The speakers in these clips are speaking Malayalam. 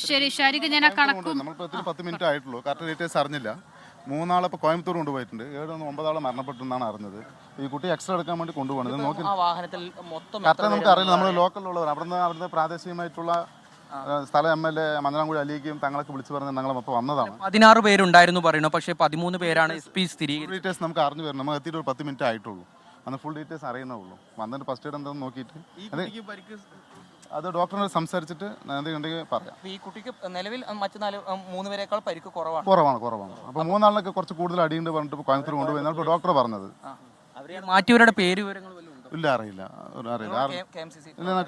ശരി ഷാരിക, ഞാൻ ആ കണക്കും നമ്മളിപ്പോൾ 10 മിനിറ്റ് ആയിട്ടുള്ളൂ. കറക്റ്റ് ഡീറ്റെയിൽസ് അറിഞ്ഞില്ല. 3 ആളെ ഇപ്പോൾ കോയമ്പത്തൂർ കൊണ്ടുപോയിട്ടുണ്ട്. 9 ആളെ മരണപ്പെട്ടെന്നാണ് അറിഞ്ഞത്. ഈ കുട്ടി എക്സ്ട്രാ എടുക്കാൻ വേണ്ടി കൊണ്ടുപോകണത് നോക്കി കറക്റ്റ് നമുക്ക് അറിയില്ല. നമ്മൾ ലോക്കലിലുള്ളവർ അവിടുന്ന് പ്രാദേശികമായിട്ടുള്ള സ്ഥലം MLA മഞ്ഞളാംകുഴി അലിക്കും തങ്ങളൊക്കെ വിളിച്ചു പറഞ്ഞ് ഞങ്ങൾ മൊത്തം വന്നതാണ്. 16 പേരുണ്ടായിരുന്നു പറയുന്നു, പക്ഷേ 13 പേരാണ് SP സ്ഥിരീകരിച്ചത്. ഡീറ്റെയിൽസ് നമുക്ക് അറിഞ്ഞു വരണം. നമുക്ക് എത്തിയിട്ട് ഒരു 10 മിനിറ്റ് ആയിട്ടുള്ളൂ. അന്ന് ഫുൾ ഡീറ്റെയിൽസ് അറിയുന്നേ ഉള്ളൂ. വന്നിട്ട് ഫസ്റ്റ് എയ്ഡ് എന്താണെന്ന് നോക്കിയിട്ട് അത് ഡോക്ടറിനോട് സംസാരിച്ചിട്ട് എന്തെങ്കിലും പറയാം. ഈ കുട്ടിക്ക് നിലവിൽ മറ്റു 3 പേരെക്കാൾ പരിക്ക് കുറവാണ്. അപ്പോൾ 3 ആളിനൊക്കെ കുറച്ച് കൂടുതൽ അടിയുണ്ട് പറഞ്ഞിട്ട് കോയമ്പത്തൂർ കൊണ്ടുപോയി ഇപ്പോൾ ഡോക്ടർ പറഞ്ഞത്. മാറ്റിയവരുടെ പേര് വിവരങ്ങൾ ഇല്ല, അറിയില്ല.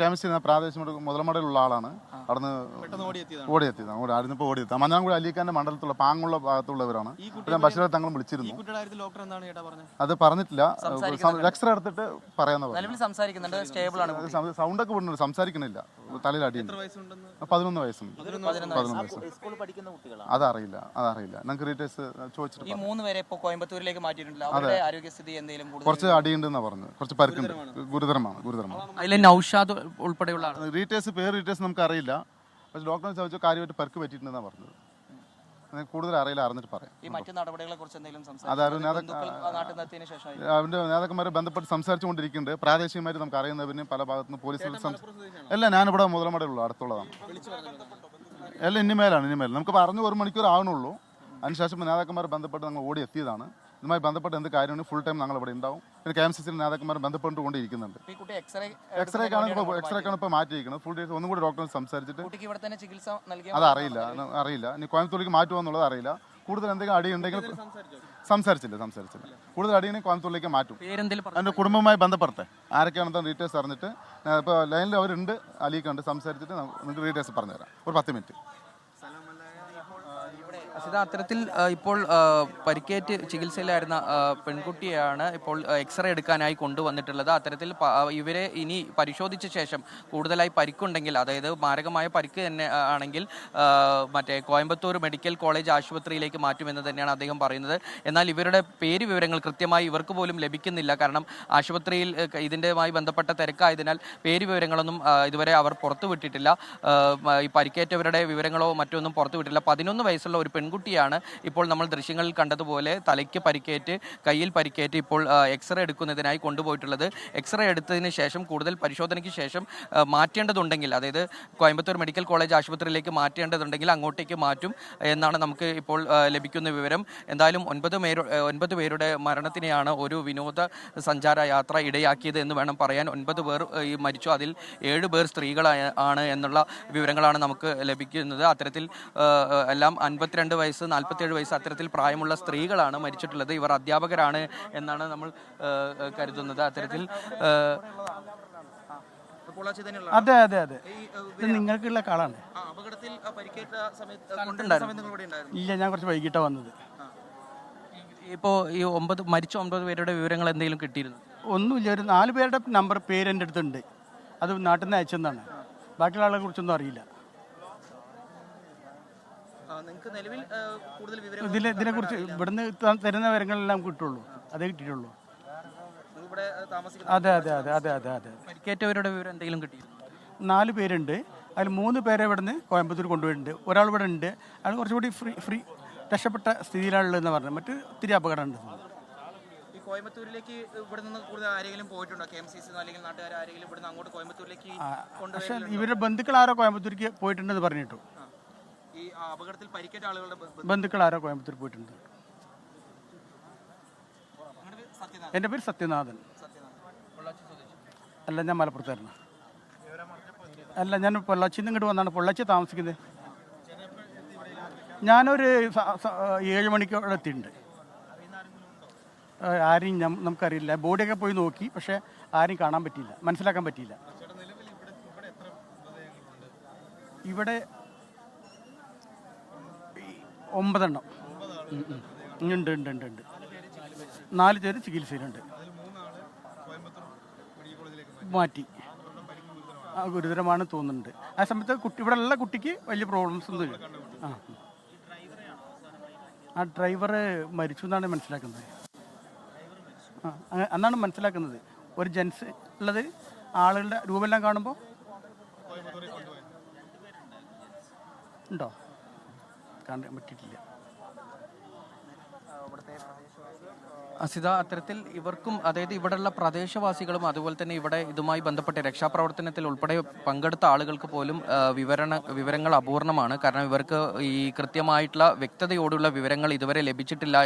KMC പ്രാദേശിക മുതലമടയിലുള്ള ആളാണ്. അവിടുന്ന് ഓടിയെത്തിയതാണ്. മഞ്ഞാംകുഴി അലീഖാന്റെ മണ്ഡലത്തിലുള്ള പാങ്ങുള്ള ഭാഗത്തുള്ളവരാണ്. ബഷീർ തങ്ങൾ വിളിച്ചിരുന്നു. അത് പറഞ്ഞിട്ടില്ല. എക്സ്റേ എടുത്തിട്ട് പറയാന്ന് പറഞ്ഞു. സൗണ്ടൊക്കെ വിടുന്നുണ്ട്, സംസാരിക്കണില്ല. തലയിൽ അടിയുണ്ട്. 11 വയസ്സുണ്ട്. അതറിയില്ല. ഞങ്ങൾക്ക് ഡീറ്റെയിൽസ് ചോദിച്ചിട്ട് കുറച്ച് അടിയുണ്ടെന്നാ പറഞ്ഞു. കുറച്ച് പരിക്കുണ്ട്. ഗുരുതരമാണ്. നൗഷാദ് ഉൾപ്പെടെയുള്ള ഡീറ്റെയിൽസ് നമുക്ക് അറിയില്ല. പക്ഷേ ഡോക്ടറെ ചോദിച്ചു കാര്യമായിട്ട് പരിക്ക് പറ്റിയിട്ടുണ്ടെന്നാണ് പറഞ്ഞത്. കൂടുതൽ അറിയില്ല, അറിഞ്ഞിട്ട് പറയാം. അവന്റെ നേതാക്കന്മാരെ ബന്ധപ്പെട്ട് സംസാരിച്ചുകൊണ്ടിരിക്കുന്നുണ്ട്. പ്രാദേശികമായിട്ട് നമുക്ക് അറിയുന്നവരിന് പല ഭാഗത്തുനിന്ന് പോലീസ് അല്ല, ഞാനിവിടെ മുതലമടയിലുള്ള അടുത്തുള്ളതാണ്. എല്ലാം ഇനിമേലാണ്. നമുക്ക് പറഞ്ഞു 1 മണിക്കൂർ ആവണുള്ളൂ. അതിനുശേഷം നേതാക്കന്മാരെ ബന്ധപ്പെട്ട് ഞങ്ങൾ ഓടി എത്തിയതാണ്. ഇതുമായി ബന്ധപ്പെട്ട് എന്ത് കാര്യമാണ് ഫുൾ ടൈം ഞങ്ങൾ ഇവിടെ ഉണ്ടാവും. പിന്നെ KMCC നേതാക്കന്മാരെ ബന്ധപ്പെട്ടുകൊണ്ടിരിക്കുന്നുണ്ട്. എക്സ്റേക്കാണ് ഇപ്പോൾ മാറ്റിയിരിക്കുന്നത്. ഫുൾ ഡേറ്റ് ഒന്നും കൂടി ഡോക്ടറെ സംസാരിച്ചിട്ട് അത് അറിയില്ല. ഇനി കോയമ്പത്തൂരിലേക്ക് മാറ്റുമെന്നുള്ളത് അറിയില്ല. കൂടുതൽ എന്തെങ്കിലും അടിയുണ്ടെങ്കിൽ സംസാരിച്ചില്ല. കൂടുതൽ അടിയുണ്ടെങ്കിൽ കോയമ്പത്തൂരിലേക്ക് മാറ്റും. എൻ്റെ കുടുംബവുമായി ബന്ധപ്പെടുത്തേ ആരൊക്കെയാണെന്ന് ഡീറ്റെയിൽസ് അറിഞ്ഞിട്ട് ഇപ്പോൾ ലൈനിൽ അവരുണ്ട്, അലീക്കുണ്ട്. സംസാരിച്ചിട്ട് നിങ്ങൾക്ക് ഡീറ്റെയിൽസ് പറഞ്ഞുതരാം. ഒരു 10 മിനിറ്റ്. അത്തരത്തിൽ ഇപ്പോൾ പരിക്കേറ്റ് ചികിത്സയിലായിരുന്ന പെൺകുട്ടിയാണ് ഇപ്പോൾ എക്സ്റേ എടുക്കാനായി കൊണ്ടുവന്നിട്ടുള്ളത്. അത്തരത്തിൽ ഇവരെ ഇനി പരിശോധിച്ച ശേഷം കൂടുതലായി പരിക്കുണ്ടെങ്കിൽ, അതായത് മാരകമായ പരിക്ക് തന്നെ ആണെങ്കിൽ മറ്റേ കോയമ്പത്തൂർ മെഡിക്കൽ കോളേജ് ആശുപത്രിയിലേക്ക് മാറ്റുമെന്ന് തന്നെയാണ് അദ്ദേഹം പറയുന്നത്. എന്നാൽ ഇവരുടെ പേര് വിവരങ്ങൾ കൃത്യമായി ഇവർക്ക് പോലും ലഭിക്കുന്നില്ല. കാരണം ആശുപത്രിയിൽ ഇതിൻ്റെമായി ബന്ധപ്പെട്ട തിരക്കായതിനാൽ പേര് വിവരങ്ങളൊന്നും ഇതുവരെ അവർ പുറത്തുവിട്ടിട്ടില്ല. ഈ പരിക്കേറ്റവരുടെ വിവരങ്ങളോ മറ്റൊന്നും പുറത്തുവിട്ടില്ല. 11 വയസ്സുള്ള ഒരു പെൺകുട്ടിയാണ് ഇപ്പോൾ നമ്മൾ ദൃശ്യങ്ങളിൽ കണ്ടതുപോലെ തലയ്ക്ക് പരിക്കേറ്റ്, കയ്യിൽ പരിക്കേറ്റ് ഇപ്പോൾ എക്സ്റേ എടുക്കുന്നതിനായി കൊണ്ടുപോയിട്ടുള്ളത്. എക്സ്റേ എടുത്തതിന് ശേഷം കൂടുതൽ പരിശോധനയ്ക്ക് ശേഷം മാറ്റേണ്ടതുണ്ടെങ്കിൽ, അതായത് കോയമ്പത്തൂർ മെഡിക്കൽ കോളേജ് ആശുപത്രിയിലേക്ക് മാറ്റേണ്ടതുണ്ടെങ്കിൽ അങ്ങോട്ടേക്ക് മാറ്റും എന്നാണ് നമുക്ക് ഇപ്പോൾ ലഭിക്കുന്ന വിവരം. എന്തായാലും 9 പേരുടെ മരണത്തിനെയാണ് ഒരു വിനോദ സഞ്ചാര യാത്ര ഇടയാക്കിയത് എന്ന് വേണം പറയാൻ. 9 പേർ മരിച്ചു. അതിൽ 7 പേർ സ്ത്രീകളാണ് എന്നുള്ള വിവരങ്ങളാണ് നമുക്ക് ലഭിക്കുന്നത്. അത്തരത്തിൽ എല്ലാം 52 വയസ്സ് 47 വയസ്സ് അത്തരത്തിൽ പ്രായമുള്ള സ്ത്രീകളാണ് മരിച്ചിട്ടുള്ളത്. ഇവർ അധ്യാപകരാണ് എന്നാണ് നമ്മൾ കരുതുന്നത്. അത്തരത്തിൽ അതെ ഇത് നിങ്ങൾക്കുള്ള കാളാണ്. ഇല്ല, ഞാൻ കുറച്ച് വൈകിട്ടാണ് വന്നത്. ഇപ്പോൾ ഈ മരിച്ച 9 പേരുടെ വിവരങ്ങൾ എന്തെങ്കിലും കിട്ടിയിരുന്നു? ഒന്നുമില്ല. ഒരു 4 പേരുടെ പേര് എൻ്റെ അടുത്തുണ്ട്. അത് നാട്ടിൽ നിന്ന് അയച്ചെന്നാണ്. ബാക്കിയുള്ള ആളെ കുറിച്ചൊന്നും അറിയില്ല. ഇതിനെക്കുറിച്ച് ഇവിടുന്ന് തരുന്ന വിവരങ്ങളെല്ലാം കിട്ടുള്ളൂ. അതേ കിട്ടിയിട്ടുള്ളൂ. അതെ. പരിക്കേറ്റവരുടെ വിവരം എന്തെങ്കിലും കിട്ടി? 4 പേരുണ്ട്. അതിൽ 3 പേരെ ഇവിടുന്ന് കോയമ്പത്തൂർ കൊണ്ടുപോയിട്ടുണ്ട്. ഒരാൾ ഇവിടെ ഉണ്ട്. അയാൾ കുറച്ചുകൂടി ഫ്രീ രക്ഷപ്പെട്ട സ്ഥിതിയിലാണുള്ളതെന്ന് പറഞ്ഞു. മറ്റ് ഒത്തിരി അപകടമുണ്ട്. കോയമ്പത്തൂരിലേക്ക് ഇവിടെ നിന്ന് കൂടുതൽ ആരെങ്കിലും പോയിട്ടുണ്ടോ? KMCC അല്ലെങ്കിൽ നാട്ടുകാർ ആരെങ്കിലും ഇവിടെ നിന്ന് അങ്ങോട്ട് കോയമ്പത്തൂരിലേക്ക്? പക്ഷേ ഇവരുടെ ബന്ധുക്കൾ ആരോ കോയമ്പത്തൂരിലേക്ക് പോയിട്ടുണ്ടെന്ന് പറഞ്ഞിട്ടു. ഈ അപകടത്തിൽ പരിക്കേറ്റ ആളുകളുടെ ബന്ധുക്കൾ ആരോ കോയമ്പത്തൂർ പോയിട്ടുണ്ട്. എൻ്റെ പേര് സത്യനാഥൻ. അല്ല, ഞാൻ മലപ്പുറത്തായിരുന്നു. അല്ല, ഞാൻ പൊള്ളാച്ചിയിൽ നിന്ന് ഇങ്ങോട്ട് വന്നാണ്. പൊള്ളാച്ചി താമസിക്കുന്നത്. ഞാനൊരു 7 മണിക്കോടെ എത്തിയിട്ടുണ്ട്. ആരെയും നമുക്കറിയില്ല. ബോഡിയൊക്കെ പോയി നോക്കി, പക്ഷേ ആരെയും കാണാൻ പറ്റിയില്ല, മനസ്സിലാക്കാൻ പറ്റിയില്ല. ഇവിടെ 9 എണ്ണം ഉണ്ട്. 4 പേര് ചികിത്സയിലുണ്ട്. മാറ്റി. ഗുരുതരമാണ് തോന്നുന്നുണ്ട്. ആ സമയത്ത് ഇവിടെ ഉള്ള കുട്ടിക്ക് വലിയ പ്രോബ്ലംസ് ഒന്നുമില്ല. ആ ഡ്രൈവർ മരിച്ചു എന്നാണ് മനസ്സിലാക്കുന്നത്. എന്നാണ് മനസ്സിലാക്കുന്നത്. ഒരു ജെൻസ് ഉള്ളത്. ആളുകളുടെ രൂപമെല്ലാം കാണുമ്പോൾ ഉണ്ടോ? കാണാൻ പറ്റിയിട്ടില്ല. അസിത, അത്തരത്തിൽ ഇവർക്കും, അതായത് ഇവിടെയുള്ള പ്രദേശവാസികളും അതുപോലെ തന്നെ ഇവിടെ ഇതുമായി ബന്ധപ്പെട്ട രക്ഷാപ്രവർത്തനത്തിൽ ഉൾപ്പെടെ പങ്കെടുത്ത ആളുകൾക്ക് പോലും വിവരങ്ങൾ അപൂർണമാണ്. കാരണം ഇവർക്ക് ഈ കൃത്യമായിട്ടുള്ള വ്യക്തതയോടുള്ള വിവരങ്ങൾ ഇതുവരെ ലഭിച്ചിട്ടില്ല.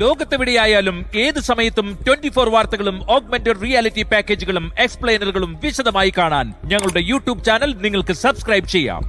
ലോകത്തെവിടെയായാലും ഏത് സമയത്തും 24 വാർത്തകളും ഓഗ്മെന്റഡ് റിയാലിറ്റി പാക്കേജുകളും എക്സ്പ്ലെയിനറുകളും വിശദമായി കാണാൻ ഞങ്ങളുടെ യൂട്യൂബ് ചാനൽ നിങ്ങൾക്ക് സബ്സ്ക്രൈബ് ചെയ്യാം.